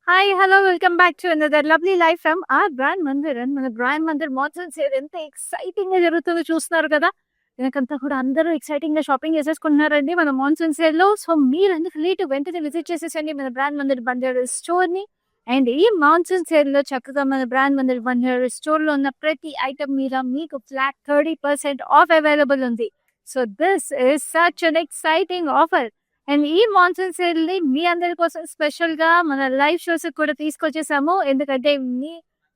Hi! Hello! Welcome back to another lovely live from our Brand Mandir. And మన Brand Mandir monsoon sale ఎంత ఎక్సైటింగ్‌గా జరుగుతుందో చూస్తున్నారు కదా! వెనకంతా కూడా అందరూ ఎక్సైటింగ్‌గా షాపింగ్ చేసేసుకుంటున్నారండి మన మాన్సూన్ సేల్‌లో. సో, మీరెందుకు లేట్ వెంటనే విజిట్ చేసేసండి మన బ్రాండ్ మందిర్ బంజారా స్టోర్‌ని. అండ్ ఈ మాన్సూన్ సేల్‌లో చక్కగా మన బ్రాండ్ మందిర్ బంజారా స్టోర్‌లో ఉన్న ప్రతి ఐటెమ్ మీద మీకు ఫ్లాట్ 30% ఆఫ్ అవైలబుల్ ఉంది. So, this is such an exciting offer. And ఈ మాన్సూన్ సేల్‌ని మీ అందరి కోసం స్పెషల్‌గా మన లైవ్ షోస్‌కి కూడా తీసుకొచ్చేసాము. ఎందుకంటే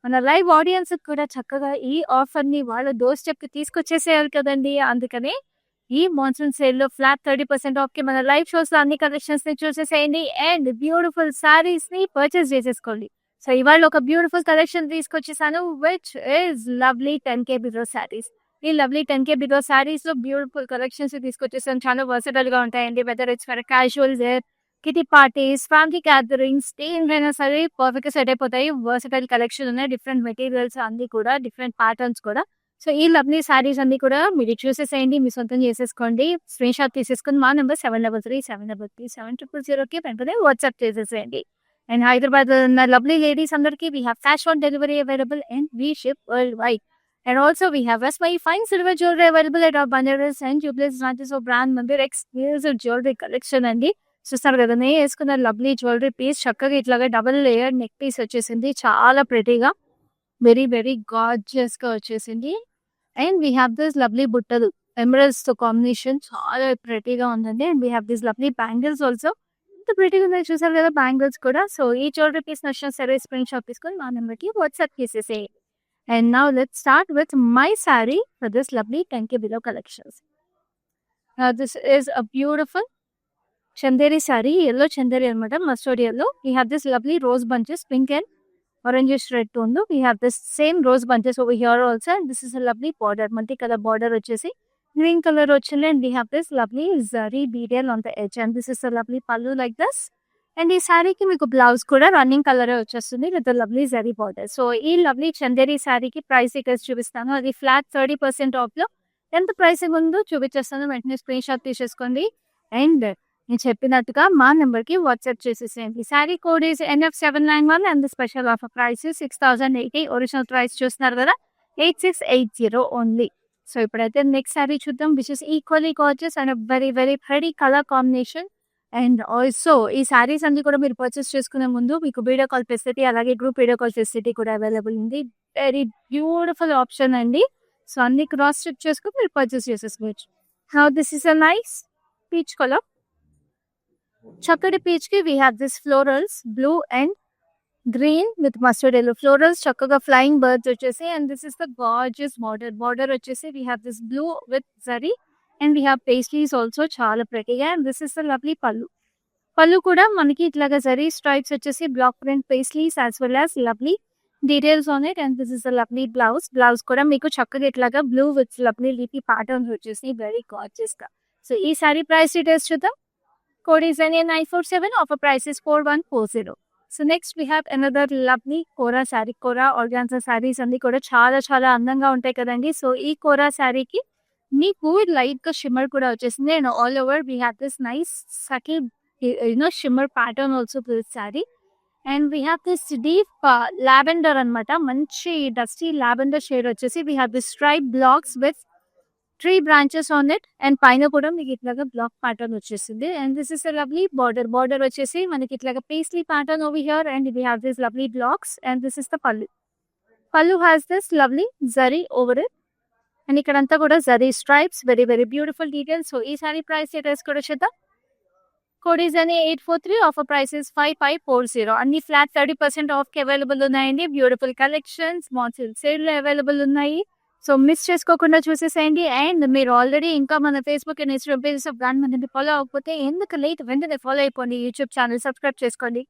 మన లైవ్ ఆడియన్స్‌కి కూడా చక్కగా ఈ ఆఫర్‌ని వాళ్ళ డోర్ స్టెప్‌కి తీసుకొచ్చేసేయాలి కదండీ! అందుకనే ఈ మాన్సూన్ సేల్‌లో ఫ్లాట్ 30% ఆఫ్‌కి మన లైవ్ షోస్‌లో అన్ని కలెక్షన్స్‌ని చూసేసేయండి. అండ్ బ్యూటిఫుల్ శారీస్‌ని పర్చేస్ చేసేసుకోండి. సో, ఇవాళ ఒక బ్యూటిఫుల్ కలెక్షన్ తీసుకొచ్చేసాను. Which is lovely 10K below saris. ఈ లవ్లీ 10K బిలో శారీస్‌లో బ్యూటిఫుల్ కలెక్షన్స్ తీసుకొచ్చేసాను. చాలా వర్సటైల్‌గా ఉంటాయండి. Whether it's for casual wear, kitty parties, family gatherings దేనికైనా సరే పర్ఫెక్ట్‌గా సెట్ అయిపోతాయి. వర్సటైల్ కలెక్షన్ ఉన్నాయి. డిఫరెంట్ మెటీరియల్స్ అన్నీ కూడా, డిఫరెంట్ ప్యాటర్న్స్ కూడా. సో, ఈ లవ్లీ శారీస్ అన్నీ కూడా మీరు చూసేసేయండి. మీ సొంతం చేసేసుకోండి. స్క్రీన్‌షాట్ తీసేసుకొని మా నంబర్ 7337337000కి వెంటనే వాట్సాప్ చేసేసేయండి. అండ్ హైదరాబాద్‌లో ఉన్న లవ్లీ లేడీస్ అందరికీ we have cash on delivery available and we ship world wide. And also we have Vespai fine silver jewelry available at our Banaras and Jubilees branches of brand Mandir exclusive jewelry collection అండి. చూస్తారు కదా! నేను వేసుకున్న lovely jewellery piece చక్కగా ఇట్లాగా double layer neck piece వచ్చేసింది. చాలా ప్రెటీగా very very గార్జియస్‌గా వచ్చేసింది. And we have this lovely బుట్టలు ఎమరల్డ్స్‌తో కాంబినేషన్ చాలా ప్రెటీగా ఉందండి. And we have this lovely bangles also. ఎంత ప్రెటీగా ఉన్నాయో చూసారు కదా! బ్యాంగిల్స్ కూడా. సో, ఈ జ్యువెలరీ పీస్ నచ్చినా సరే స్క్రీన్‌షాట్ తీసుకొని మా నంబర్‌కి వాట్సాప్ చేసేసేయండి. And now let's start with my saree for this lovely 10K below collections. Now this is a beautiful Chanderi saree, yellow Chanderi anamata, mustard yellow. We have this lovely rose bunches, pink and orangish red tone. We have this same rose bunches over here also, and this is a lovely border, multi-color border vachesi. Green color ochindi, and we have this lovely zari beadle on the edge, and this is a lovely pallu like this. And ఈ శారీకి మీకు blouse కూడా running కలరే వచ్చేస్తుంది with lovely zari border. So, ఈ lovely Chanderi శారీకి price ఇక్కడ చూపిస్తాను. అది ఫ్లాట్ 30% ఆఫ్‌లో ఎంత ప్రైసింగ్ ఉందో చూపించేస్తాను. వెంటనే స్క్రీన్ షాట్ తీసేసుకోండి. అండ్ నేను చెప్పినట్టుగా మా నెంబర్‌కి వాట్సాప్ చేసేసేయండి. Sari code is NF791 and the special offer price 6080. Original price చూస్తున్నారు కదా! 8680 ఓన్లీ. సో, ఇప్పుడైతే నెక్స్ట్ శారీ చూద్దాం. Which is equally gorgeous and very very pretty colour combination. And also ఈ శారీస్ అన్ని కూడా మీరు పర్చేస్ చేసుకునే ముందు మీకు వీడియో కాల్ ఫెసిలిటీ అలాగే గ్రూప్ వీడియో కాల్ ఫెసిలిటీ కూడా అవైలబుల్ ఉంది. వెరీ బ్యూటిఫుల్ ఆప్షన్ అండి. సో, అన్ని క్రాస్ చెక్ చేసుకొని మీరు పర్చేస్ చేసేసుకోవచ్చు. Now this is a nice peach colour. చక్కటి పీచ్‌కి we have this florals blue and green with mustard yellow florals చక్కగా ఫ్లయింగ్ బర్డ్స్ వచ్చేసి and this is the gorgeous border. Border వచ్చేసి we have this blue with zari and we have pastries also చాలా ప్రెటీగా and this is the lovely pallu. Pallu కూడా మనకి ఇట్లాగా zari stripes వచ్చేసి block print pastries as well as lovely details on it and this is a lovely blouse. Blouse కూడా మీకు చక్కగా ఇట్లాగా blue with lovely leafy patterns వచ్చేసి వెరీ గార్జియస్ గా. సో, ఈ సారీ ప్రైస్ డీటెయిల్స్ చూద్దాం. Code is NA947. Offer price is 4140. So, next we have another lovely kora sari. Kora organza saris అన్ని కూడా చాలా చాలా అందంగా ఉంటాయి కదండి. సో, ఈ కోరా శారీకి మీకు లైట్ గా షిమ్మర్ కూడా వచ్చేసింది and all over we have this nice subtle shimmer pattern also for this saree. And we have this deep lavender anamata, manchi dusty lavender shade వచ్చేసి we have this striped blocks with 3 branches on it and పైన కూడా మీకు ఇట్లాగా black pattern వచ్చేసింది and this is a lovely border వచ్చేసి మనకి ఇట్లాగా paisley pattern over here and we have this lovely blocks and this is the pallu has this lovely zari over it and ఇక్కడంతా కూడా zari stripes, very very beautiful details. So, ఈ saree price details కూడా చూద్దాం. Code is NA843. Offer price is 5540. అన్ని flat 30% ఆఫ్‌కి available ఉన్నాయండి. Beautiful collections monsoon సేల్‌లో available ఉన్నాయి. సో, మిస్ చేసుకోకుండా చూసేసేయండి. అండ్ మీరు ఆల్రెడీ ఇంకా మన Facebook and Instagram pages of brand మందిర్‌ని ఫాలో అవ్వకపోతే ఎందుకు లేట్ వెంటనే ఫాలో అయిపోండి. యూట్యూబ్ ఛానల్ సబ్స్క్రైబ్ చేసుకోండి.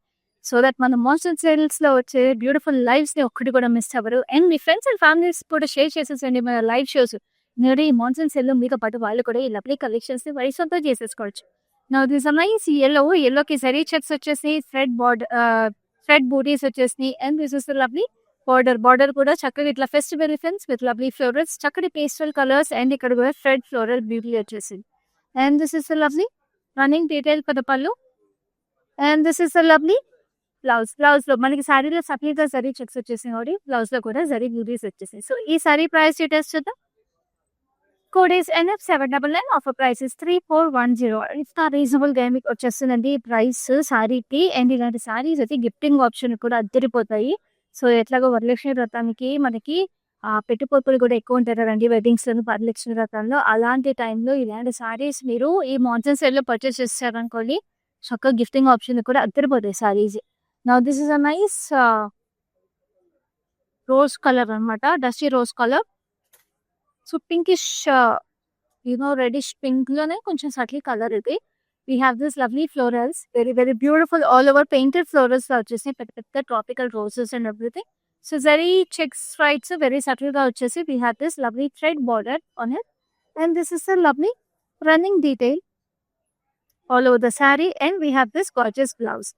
సో దట్ మన మాన్సూన్ సేల్స్‌లో వచ్చే బ్యూటిఫుల్ లైవ్స్‌ని ఒక్కటి కూడా మిస్ అవ్వరు. అండ్ మీ ఫ్రెండ్స్ అండ్ ఫ్యామిలీస్ కూడా షేర్ చేసేసేయండి మన లైవ్ షోస్. ఎందుకంటే ఈ మాన్సూన్ సేల్‌లో మీతో పాటు వాళ్ళు కూడా ఈ లవ్లీ కలెక్షన్స్‌ని వారి సొంతం చేసేసుకోవచ్చు. నౌ దిస్ ఆర్ నైస్ యెల్లోకి జరీ చెక్స్ వచ్చేసి థ్రెడ్ బూటీస్ వచ్చేసినాయి and this is lovely border కూడా చక్కగా ఇట్లా festival elephants with lovely florals చక్కటి పేస్టల్ కలర్స్ అండ్ ఇక్కడ కూడా థ్రెడ్ ఫ్లోరల్ బ్యూటీ వచ్చేసింది and this is lovely running detail for the pallu and this is lovely blouse లో మనకి శారీలో సపరేట్ గా జరీ చెక్స్ వచ్చేసాయి కాబట్టి బ్లౌజ్ లో కూడా జరీ బ్యూటీస్ వచ్చేసాయి. సో ఈ సారీ ప్రైస్ డీటెయిల్స్ చూద్దాం. Code is NF799. Offer price is 3410. ఇంత రీజనబుల్ గా మీకు వచ్చేస్తుందండి ప్రైస్ సారీకి. అండ్ ఇలాంటి సారీస్ అయితే గిఫ్టింగ్ ఆప్షన్ కూడా అద్దరిపోతాయి. సో ఎట్లాగో వరలక్ష్మి వ్రతానికి మనకి పెట్టుపోతులు కూడా ఎక్కువ ఉంటారు కదండి వెడ్డింగ్స్ లో, వరలక్ష్మి వ్రతంలో. అలాంటి టైంలో ఇలాంటి సారీస్ మీరు ఈ మాన్సూన్ సేల్ లో పర్చేస్ చేస్తారనుకోండి, చక్కగా గిఫ్టింగ్ ఆప్షన్ కూడా అద్దరిపోతాయి saris. Now this is a nice rose colour అనమాట, dusty rose colour. So pinkish reddish pink లోనే కొంచెం సటిల్ కలర్ ఇది. We have this lovely florals, very very beautiful all over painted florals లా వచ్చేసి పెద్ద పెద్ద tropical roses and everything. So zari checks straights very subtle గా వచ్చేసి we have this lovely thread border on it. And this is a lovely running detail all over the saree. And we have this gorgeous blouse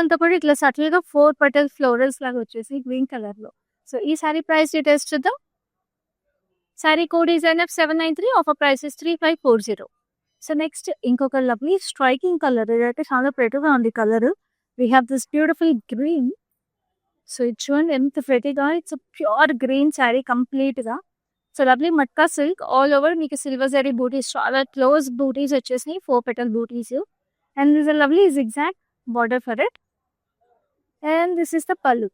అంతా కూడా ఇట్లా subtle గా 4 petal florals లాగా వచ్చేసి green colour లో. So ఈ sari price details చూద్దాం. Sari code is NF793. Offer price is 3540. So next ఇంకొక లవ్లీ స్ట్రైకింగ్ కలర్, ఇదైతే చాలా ప్రెటీగా ఉంది colour. We have this beautiful green. So ఇది చూడండి ఎంత ప్రెటీగా, it's pure green sari complete గా. So lovely matka silk all over మీకు సిల్వర్ జరీ బూటీస్, చాలా క్లోజ్ బూటీస్ వచ్చేసినాయి, 4 petal butis. And this lovely zigzag border for it. And this is the పళ్ళు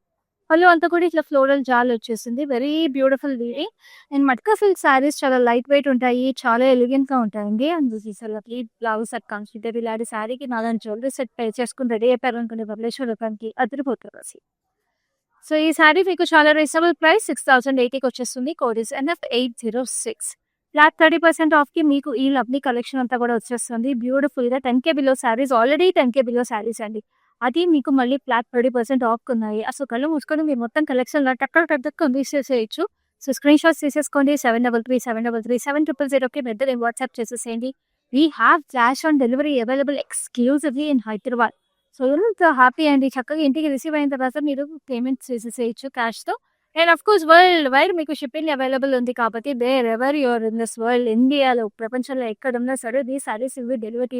అంతా కూడా ఇట్లా ఫ్లోరల్ జాల్ వచ్చేసింది, very beautiful weaving. And matka silk saris చాలా లైట్ వెయిట్ ఉంటాయి, చాలా ఎలిగెంట్ గా ఉంటాయండి. And this is lovely blouse set consider. ఇలాంటి సారీకి 4 జ్యువెలరీ సెట్ పే చేసుకుని రెడీ అయిపోయారు అనుకునే వరలక్ష్మి వ్రతానికి అదిరిపోతారు అసలు. సో ఈ సారీ మీకు చాలా రీజనబుల్ ప్రైస్ 6080కి వచ్చేస్తుంది. Code is NF806. Flat 30% of కి మీకు ఈ లవ్లీ కలెక్షన్ అంతా కూడా వచ్చేస్తుంది బ్యూటిఫుల్ గా. 10K below saris, already 10K below saris అండి, అది మీకు మళ్ళీ ఫ్లాట్ 30% ఆఫ్ ఉన్నాయి. అసలు కళ్ళు మూసుకొని మీరు మొత్తం కలెక్షన్ లో టక్కన తీసేసేయచ్చు. సో స్క్రీన్ షాట్స్ తీసేసుకోండి. 7337007000కి పెద్ద వాట్సాప్ చేసేసేయండి. We have cash on delivery available exclusively in Hyderabad. So ఎంత హ్యాపీ అండి, చక్కగా ఇంటికి రిసీవ్ అయిన తర్వాత మీరు పేమెంట్ చేసేసేయచ్చు క్యాష్తో. And of course worldwide మీకు షిప్పింగ్ అవైలబుల్ ఉంది కాబట్టి wherever your in this world, ఇండియాలో ప్రపంచంలో ఎక్కడున్నా సరే the saris will delivery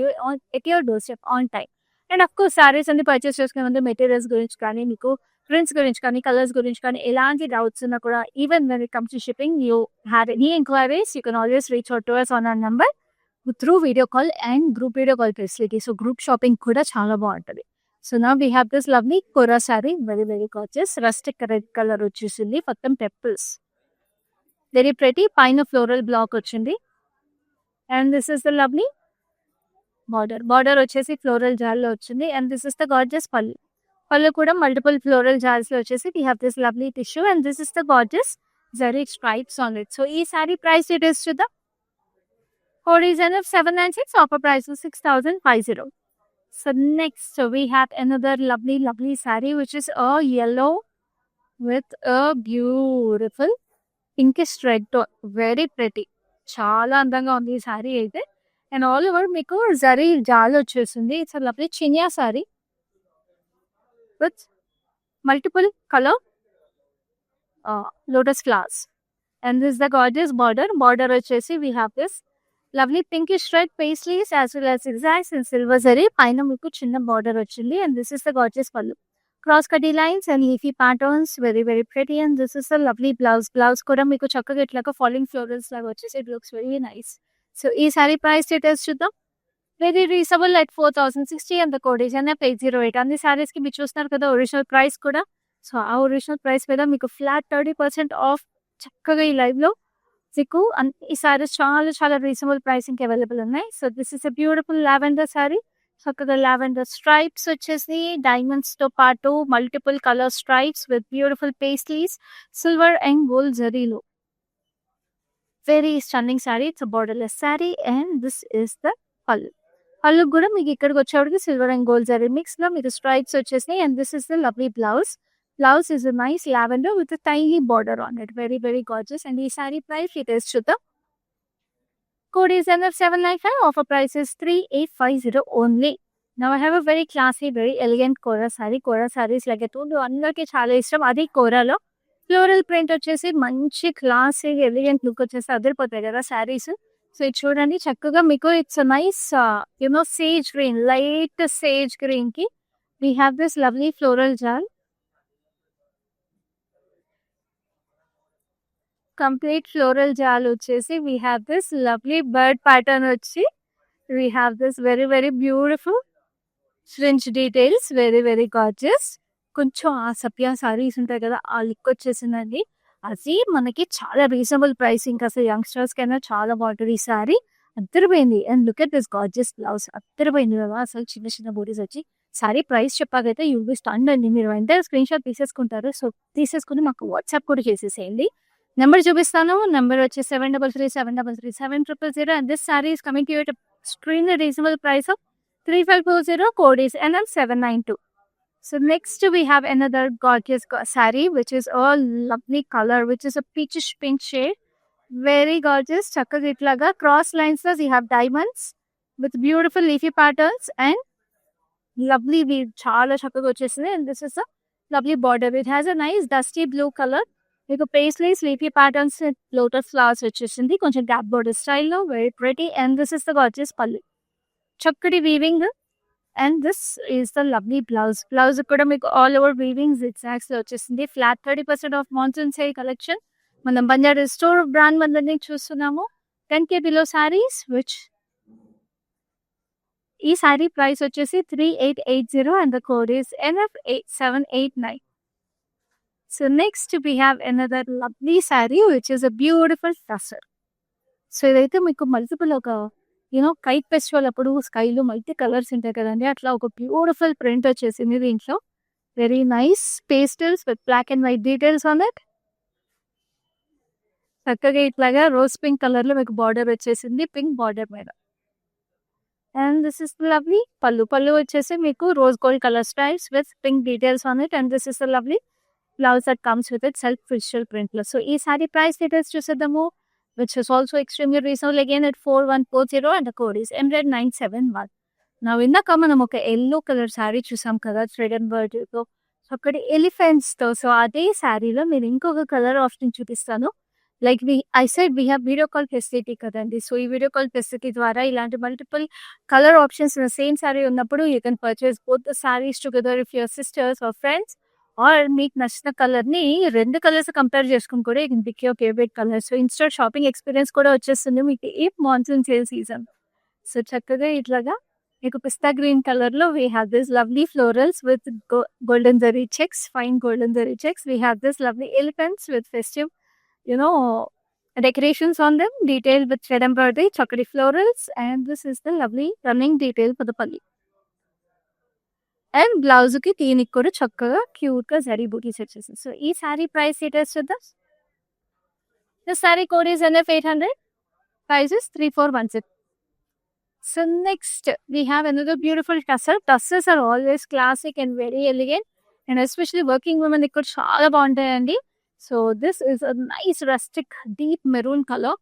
at your doorstep on time. And of course saris అన్ని పర్చేస్ చేసుకునే ముందు మెటీరియల్స్ గురించి కానీ, మీకు ప్రింట్స్ గురించి కానీ, కలర్స్ గురించి కానీ ఎలాంటి డౌట్స్ ఉన్నా కూడా, even when it comes to shipping you have any enquiries, you can always reach out to us on our number through video call and group video call facility. So group shopping కూడా చాలా బాగుంటుంది. So నా we have this lovely kora sari, very very gorgeous, rustic red colour వచ్చేసింది, మొత్తం temples, very pretty. పైన floral block వచ్చింది. And this is the lovely border వచ్చేసి floral జాల్లో వచ్చింది. And this is the gorgeous పళ్ళు కూడా మల్టిపుల్ ఫ్లోరల్ జార్స్ లో వచ్చేసి we have this lovely tissue. And this is the gorgeous zari stripes on it. So ఈ sari price details చూద్దాం. Code is NF796. Offer price 6050. So next we have another lovely saree which is a yellow with a beautiful pinkish red tone, very pretty, చాలా అందంగా ఉంది ఈ sorry అయితే. And all over మీకు జరీ జాల్ వచ్చేసింది. It's lovely chiniya sari with multiple colour lotus flowers. And this the gorgeous border వచ్చేసి we have this lovely pinkish red paisleys as well as zigzags and silver zari. పైన మీకు చిన్న బార్డర్ వచ్చింది. And this is the gorgeous pallu, cross cutty lines and leafy patterns, very very pretty. And this is the lovely blouse కూడా మీకు చక్కగా ఇట్లాగా falling florals లాగా వచ్చేసి it looks very nice. So ఈ సారీ ప్రైస్ డీటెయిల్స్ చూద్దాం. Very reasonable at 4060 and the code is NF808. అన్ని సారీస్ కి మీరు చూస్తున్నారు కదా ఒరిజినల్ ప్రైస్ కూడా. సో ఆ ఒరిజినల్ ప్రైస్ మీద మీకు ఫ్లాట్ 30% ఆఫ్ చక్కగా ఈ లైవ్ లో మీకు ఈ సారీస్ చాలా చాలా రీజనబుల్ ప్రైసింగ్ అవైలబుల్ ఉన్నాయి. So this is a beautiful lavender sari, చక్కగా లావెండర్ స్ట్రైప్స్ వచ్చేసి డైమండ్స్ తో పాటు multiple colour stripes with beautiful paisleys, silver and gold జరీలో, very stunning sari. It's borderless sari. And this is the pallu కూడా మీకు ఇక్కడికి వచ్చేవాడికి silver and gold zari mix లో మీకు స్ట్రైప్స్ వచ్చేసినాయి. And this is the lovely blouse is a nice lavender with a tiny border on it, very very gorgeous. And ఈ sari price details చూద్దాం. Code is NF795. Offer price is 3850 only. Now I have a very classy, very elegant kora sari. Kora saris like అందరికీ చాలా ఇష్టం. అది కోరాలో floral print వచ్చేసి మంచి classy elegant look వచ్చేసి అదిరిపోతాయి కదా సారీస్. సో ఇది చూడండి చక్కగా మీకు it's nice sage green, light sage green కి We have this lovely floral jal. Complete floral jal వచ్చేసి we have this lovely bird pattern వచ్చి we have this very beautiful fringe details, very gorgeous. కొంచెం ఆ సప్యా సారీస్ ఉంటాయి కదా ఆ look వచ్చేసిందండి. అది మనకి చాలా రీజనబుల్ ప్రైస్, ఇంకా అసలు యంగ్స్టర్స్ కైనా చాలా బాగుంటుంది ఈ సారీ. అద్దరిపోయింది. And look at this gorgeous blouse, అద్దరిపోయింది కదా అసలు. చిన్న బూటీస్ వచ్చి సారీ ప్రైస్ చెప్పాకైతే యూ బి స్టండ్ అండి. మీరు వెంటనే స్క్రీన్ షాట్ తీసేసుకుంటారు. సో తీసేసుకుని మాకు వాట్సాప్ కూడా చేసేసేయండి. నెంబర్ చూపిస్తాను. నెంబర్ వచ్చి 7337337000. And this sorry is coming to you at a extremely reasonable price of 3540. Code is NM792. So next we have another gorgeous saree, which is a lovely color, which is a peachish pink shade. Very gorgeous. Chakka itlaga cross lines, you have diamonds with beautiful leafy patterns and lovely weave. Chala chakka vachesindi. And this is a lovely border. It has a nice dusty blue color. మీకు paisley leafy patterns with lotus flowers వచ్చేసింది. కొంచెం gap border style లో very pretty. And this is the gorgeous pallu. చక్కటి weaving. And this is the lovely blouse. Blouse కూడా మీకు all over weaving zigzags లో వచ్చేసింది. Flat 30% off monsoon sale collection. మనం Banjara store brand మందని చూస్తున్నాము. 10K below sarees, which ఈ sari price వచ్చేసి 3880 and the code is NF8789. So next we have another lovely saree, which is a beautiful tussar. So ఇదైతే మీకు multiple ఒక kite festival అప్పుడు స్కైలో multi colours ఉంటాయి కదండి, అట్లా ఒక బ్యూటిఫుల్ ప్రింట్ వచ్చేసింది దీంట్లో. Very nice pastels with black and white details on that. చక్కగా ఇట్లాగా రోజ్ పింక్ కలర్ లో మీకు బార్డర్ వచ్చేసింది, పింక్ బార్డర్ మీద. అండ్ దిస్ ఇస్ లవ్లీ పళ్ళు వచ్చేసి మీకు rose gold colour styles with pink details on it. And this is lovely blouse that comes with itself physical print లో. So ఈ sari price details చూసేద్దాము, which is also extremely reasonable again at 4140 and the code is MZ971. Now ఇందాక మనం ఒక yellow colour sari చూసాం కదా thread and bird తో, అక్కడ ఎలిఫెంట్స్ తో. సో అదే శారీలో నేను ఇంకొక కలర్ ఆప్షన్ చూపిస్తాను. Like I said we have video call facility కదండి. సో ఈ వీడియో కాల్ ఫెసిలిటీ ద్వారా ఇలాంటి multiple colour options same sari ఉన్నప్పుడు you can purchase both the saris together if your sisters or friends. Or మీకు నచ్చిన కలర్ని 2 కలర్స్ కంపేర్ చేసుకుని కూడా you can pick your favourite colour. So instant shopping experience కూడా వచ్చేస్తుంది మీకు ఈ మాన్సూన్ సేల్ సీజన్. సో చక్కగా ఇట్లాగా మీకు పిస్తా గ్రీన్ కలర్ లో we have this lovely florals with golden zari checks, fine golden zari checks. We have this lovely elephants with festive decorations on them, detailed with thread embroidery, chakri florals, and this is the lovely running detail for the palli. And blouse కి దీనికి కూడా చక్కగా cute గా జరీ బూటీస్ వచ్చేసింది. So ఈ sari price details చూద్దాం. The sari code is NF800, price is 3416. So next we have another beautiful tussar. Tussars are always classic and very elegant, and especially working women ఇక్కడ చాలా బాగుంటాయండి. So this is a nice rustic deep maroon colour.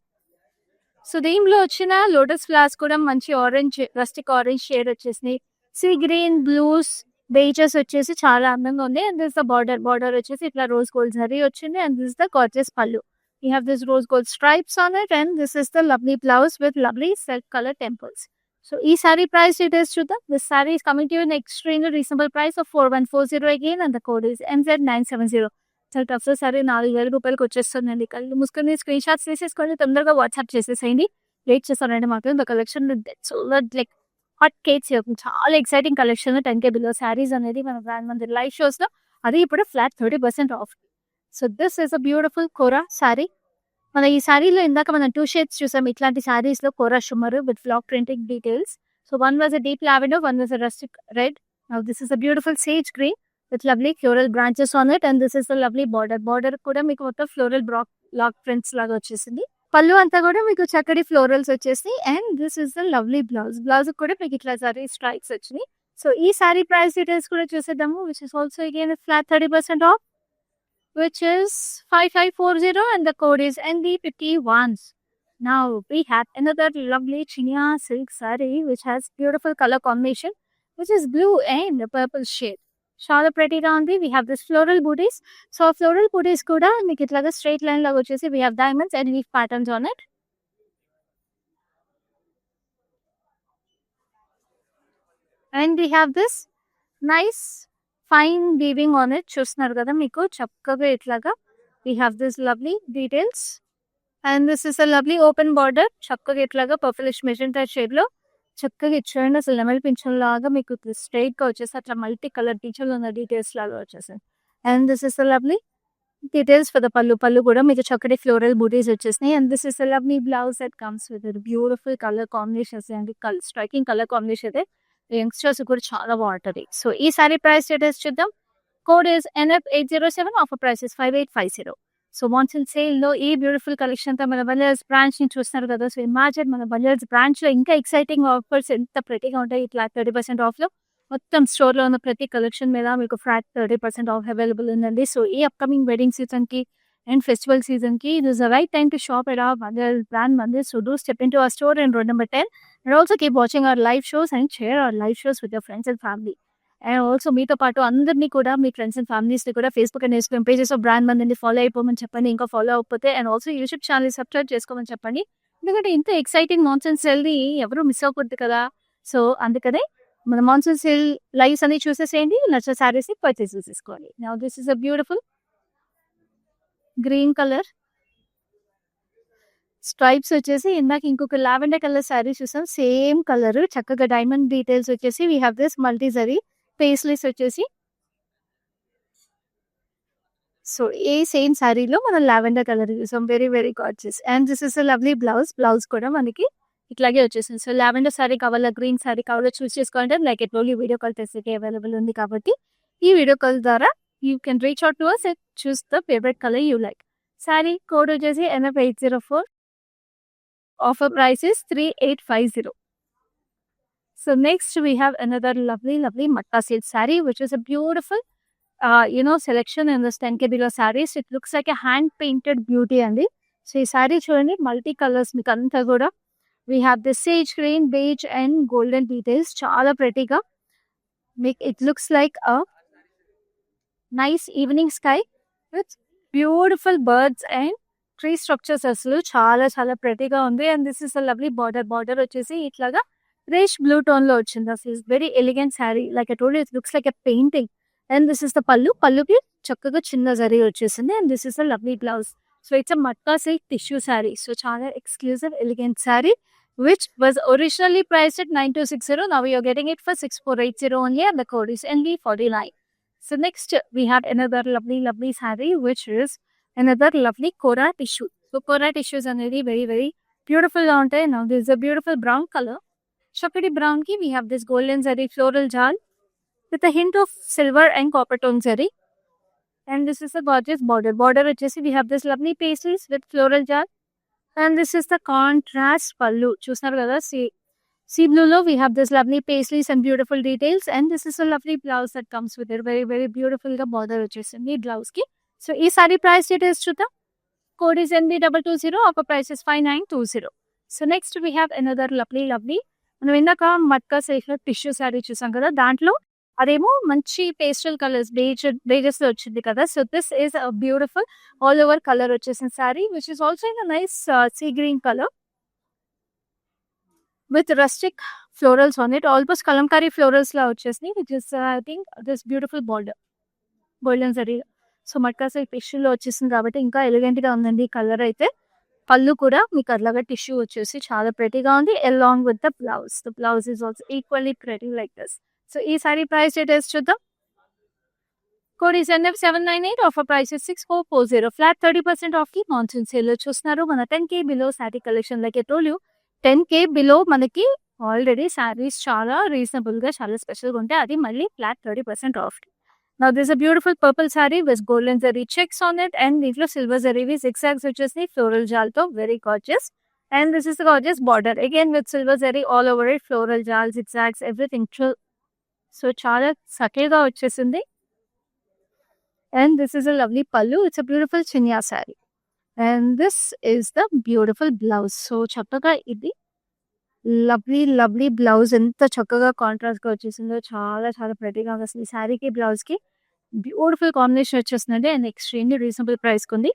So దీంట్లో వచ్చిన lotus flowers కూడా మంచి orange, rustic orange shade వచ్చేసినాయి. Sea green, blues, beiges వచ్చేసి చాలా అందంగా ఉంది. అండ్ దిస్ ద బార్డర్ వచ్చేసి ఇట్లా రోజ్ గోల్డ్ జరీ వచ్చింది. అండ్ దిస్ ద గార్జియస్ పల్లు. You have this rose gold stripes on it. And this is the lovely blouse with lovely self colour temples. So ఈ sari price details చూద్దాం. This sorry is coming to you in extremely reasonable price of 4140 again, and the code is MZ970. చాలా tough sorry 4000 రూపాయలకి వచ్చేస్తుందండి. కళ్ళు మూసుకొని screen shots తీసేసుకొని తొందరగా WhatsApp చేసేసేయండి. వెయిట్ చేస్తానండి మాత్రం. The collection like hot cakes, చాలా exciting collection. 10K below saris అనేది మన బ్రాండ్ మంది లైవ్ షోస్ లో, అది ఇప్పుడు flat 30% off. So this is a beautiful kora sari. మన ఈ శారీలో ఇందాక మనం 2 షేడ్స్ చూసాం. ఇట్లాంటి శారీస్ లో కోరా షుమర్ with flock printing details. So one was a deep lavender, one was a rustic red. Now this is a beautiful sage green with lovely floral branches on it, and this is the lovely border కూడా మీకు మొత్తం floral block prints లాగా వచ్చేసింది. పళ్ళు అంతా కూడా మీకు చక్కటి ఫ్లోరల్స్ వచ్చేసి. And this is the lovely blouse కూడా మీకు ఇట్లా సారీ స్ట్రైక్స్ వచ్చినాయి. సో ఈ సారీ ప్రైస్ డీటెయిల్స్ కూడా చూసేద్దాము, which is also again flat 30% of, which is 5540 and the code is ND51. Now we have another lovely chinia silk saree which has beautiful color combination, which is blue and purple shade. చాలా ప్రెటీగా ఉంది. We have this floral butis. So floral butis కూడా మీకు ఇట్లాగా straight line లాగా వచ్చేసి we have diamonds and leaf patterns on it. And we have this nice fine weaving on it చూస్తున్నారు కదా మీకు చక్కగా ఇట్లాగా we have this lovely details and this is a lovely open border చక్కగా ఇట్లాగా పర్ఫిలిష్ magenta shade లో చక్కగా ఇచ్చేయండి అసలు నెమలి పింఛన్ లాగా మీకు స్ట్రైట్ గా వచ్చేసి అట్లా మల్టీ కలర్ టీచర్లు ఉన్న డీటెయిల్స్ లాగా వచ్చేసాయి and this is a lovely details for the pallu కూడా మీకు చక్కటి ఫ్లోరల్ బూటీస్ వచ్చేసినాయి and this is a lovely blouse that comes with beautiful colour combinations and striking colour combination అయితే యంగ్స్టర్స్ కూడా చాలా బాగుంటది సో ఈ సారీ ప్రైస్ డీటెయిల్స్ చూద్దాం code is NF807 offer price is 5850 so monsoon sale లో ఈ బ్యూటిఫుల్ కలెక్షన్ తో మన బలియర్స్ బ్రాంచ్ ని చూస్తున్నారు కదా సో ఇమాజిన్ మన బలియర్స్ బ్రాంచ్ లో ఇంకా ఎక్సైటింగ్ ఆఫర్స్ ఎంత ప్రెటీగా ఉంటాయి ఇట్లా 30% ఆఫ్ లో మొత్తం స్టోర్ లో ఉన్న ప్రతి కలెక్షన్ మీద మీకు ఫ్లాట్ 30% ఆఫ్ అవైలబుల్ ఉందండి సో ఈ అప్కమింగ్ వెడ్డింగ్ సీజన్ కి అండ్ ఫెస్టివల్ సీజన్ కి it is the right time to shop at our Baliars brand Mandir. So do step into our store in road number 10 and also keep watching our live shows and share our live shows with your friends and family. And also మీతో పాటు అందరినీ కూడా మీ friends and families ని కూడా Facebook and Instagram pages of brand మందిని follow అయిపోమని చెప్పండి ఇంకా follow అవ్వకపోతే and also YouTube channel subscribe చేసుకోమని చెప్పండి ఎందుకంటే ఇంత ఎక్సైటింగ్ మాన్సూన్ సేల్ ని ఎవరు మిస్ అవ్వకూడదు కదా సో అందుకనే మన మాన్సూన్ సేల్ లైవ్స్ అన్ని చూసేసేయండి నచ్చిన సారీస్ ని పర్చేస్ చేసేసుకోవాలి now this is a beautiful green colour stripes వచ్చేసి ఇందాక ఇంకొక లావెండర్ కలర్ శారీ చూసాం సేమ్ కలర్ చక్కగా డైమండ్ డీటెయిల్స్ వచ్చేసి we have this multi zari paisleys వచ్చేసి సో ఏ సేమ్ శారీలో మనం లావెండర్ కలర్ చూసాం very very gorgeous and this is a lovely blouse కూడా మనకి ఇట్లాగే వచ్చేసింది సో లావెండర్ శారీ కావాలా గ్రీన్ శారీ కావాలో చూస్ చేసుకోవాలంటే like at only video call facility available ఉంది కాబట్టి ఈ వీడియో కాల్ ద్వారా you can reach out to us and choose the favorite color you like. Sari code వచ్చేసి NF804 offer price is 3850. So next we have another lovely matta silk saree which is a beautiful selection in this 10K below sarees. It looks like a hand painted beauty అండి so ఈ sorry చూడండి multi colours మీకు అంతా కూడా we have the sage green, beige and golden details చాలా ప్రెటీగా మీకు it looks like a nice evening sky with beautiful birds and tree structures అసలు చాలా చాలా ప్రెటీగా ఉంది and this is a lovely border వచ్చేసి ఇట్లాగా రేష్ బ్లూ టోన్ లో వచ్చింది అసలు very elegant sari like I told it looks like a painting and this is the పళ్ళుకి చక్కగా చిన్న జరీ వచ్చేసింది and this is a lovely blouse so it's a matka silk tissue sari so చాలా exclusive elegant sari which was originally priced at 9260. Now we are getting it for 6480 only and the code is NV49. So next we have another lovely saree which is another lovely Kora tissue. So Kora tissues are very beautiful. Now this is a beautiful brown color. Chocolate brown ki we have this golden zari floral jal with a hint of silver and copper tone zari. And this is a gorgeous border which is we have this lovely pastries with floral jal. And this is the contrast pallu. Chusnaru kada sea blue lo we have this lovely pastries and beautiful details and this is a lovely blouse that comes with it very beautiful ga border వచ్చేసింది blouse ki. So ee saree price details chuddam. Code is NB220 offer price is 5920. So next we have another lovely మనం ఇందాక matka silk tissue sari చూసాం కదా దాంట్లో అదేమో మంచి pastel colours బేజెస్ లో వచ్చింది కదా so this is a beautiful all over colour వచ్చేసిన sari which is also in nice sea green colour with rustic florals on it almost Kalamkari florals లా వచ్చేసి which is I think this beautiful border golden zari so matka silk టిష్యూలో వచ్చేసింది కాబట్టి ఇంకా elegant గా ఉందండి ఈ కలర్ అయితే పళ్ళు కూడా మీకు అట్లాగా టిష్యూ వచ్చేసి చాలా ప్రెటీగా ఉంది along with the blouse is also equally pretty like this so ఈ సారీ ప్రైస్ డీటెయిల్స్ చూద్దాం code is NF798 offer price is 6440 flat 30% of కి మాన్సూన్ సేల్ లో చూస్తున్నారు మన 10K below sari collection like I told you 10K below మనకి already saris చాలా reasonable గా చాలా స్పెషల్ గా ఉంటాయి అది మళ్ళీ flat 30% of Now this is a beautiful purple saree with golden zari checks on it and దీంట్లో silver zari zigzags వచ్చేసి floral jal తో very gorgeous and this is the gorgeous border again with silver zari all over it floral jal zigzags everything so చాలా subtle గా వచ్చేసింది and this is a lovely pallu it's a beautiful chinya saree and this is the beautiful blouse so చక్కగా ఇది lovely blouse ఎంత చక్కగా contrast గా వచ్చేసిందో చాలా చాలా ప్రెటీగా అసలు ఈ శారీకి బ్లౌజ్ కి బ్యూటిఫుల్ కాంబినేషన్ వచ్చేస్తుందండి అండ్ ఎక్స్ట్రీమ్లీ రీజనబుల్ ప్రైస్ ఉంది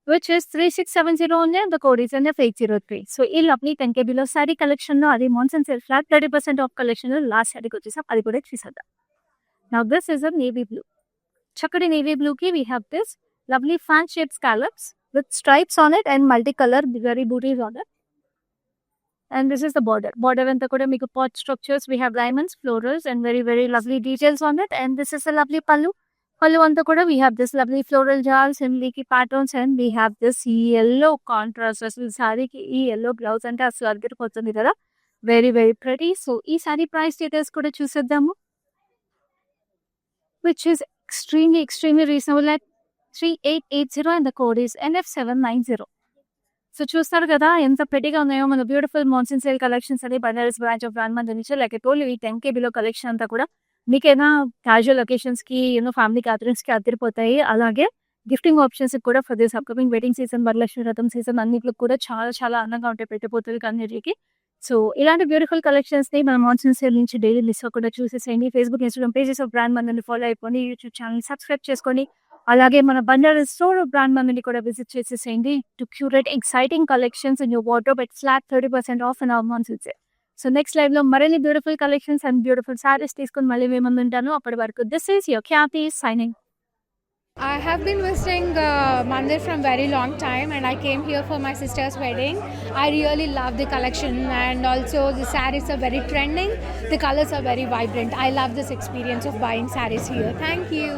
which is 3670 only and the code is NF803 so ఈ lovely 10K below sari collection లో అది monsoon sale flat 30% off collection లో లాస్ట్ శారీకి వచ్చేసాం అది కూడా చూసేద్దాం Now this is a navy blue. Chakadi navy blue ki we have this lovely fan shaped scallops with stripes on it and multicolor zari booties on it. And this is the border. Border and the make pot structures. We have diamonds, florals, and very, very lovely details on it. And this is a lovely pallu. Pallu on the we have this lovely floral jars and leaky patterns, and we have this yellow contrast. Sari ki yellow blouse and very, very pretty. So, this sari price details kuda chuseddamu, which is extremely, extremely reasonable at 3880, and the code is NF790. So చూస్తారు కదా ఎంత ప్రెటీగా ఉన్నాయో మన beautiful monsoon sale collections అని Banaras branch of brand మంది నుంచి like toll ఈ 10K బిలో కలెక్షన్ అంతా కూడా మీకైనా క్యాజువల్ ఒకేషన్స్కి ఫ్యామిలీ గ్యాదరింగ్స్కి అదిరిపోతాయి. అలాగే గిఫ్టింగ్ ఆప్షన్స్ కూడా for this upcoming wedding season, Varalakshmi వ్రతం సీజన్ అన్నింటికి కూడా చాలా చాలా అందంగా ఉంటాయి పెట్టిపోతుంది అన్నిటికి. సో ఇలాంటి బ్యూటిఫుల్ కలెక్షన్స్ని మన మాన్సూన్ సేల్ నుంచి డైలీ మిస్ అవ్వకుండా చూసేసేయండి. Facebook, Instagram pages of brand మందిని ఫాలో అయిపోండి. యూట్యూబ్ ఛానల్ సబ్స్క్రైబ్ చేసుకోండి. అలాగే మన బంజారా స్టోర్ బ్రాండ్ మందిని కూడా విజిట్ చేసేసేయండి to curate exciting collections in your wardrobe at flat 30% of and of monsoon sale. So next live లో మరిన్ని beautiful collections and beautiful saris తీసుకుని మళ్ళీ మేము ఉంటాను. అప్పటి వరకు this is your Khyati signing. I have been visiting Mandir from very long time, and I came here for my sister's wedding. I really love the collection, and also the sarees are very trending. The colors are very vibrant. I love this experience of buying sarees here. Thank you.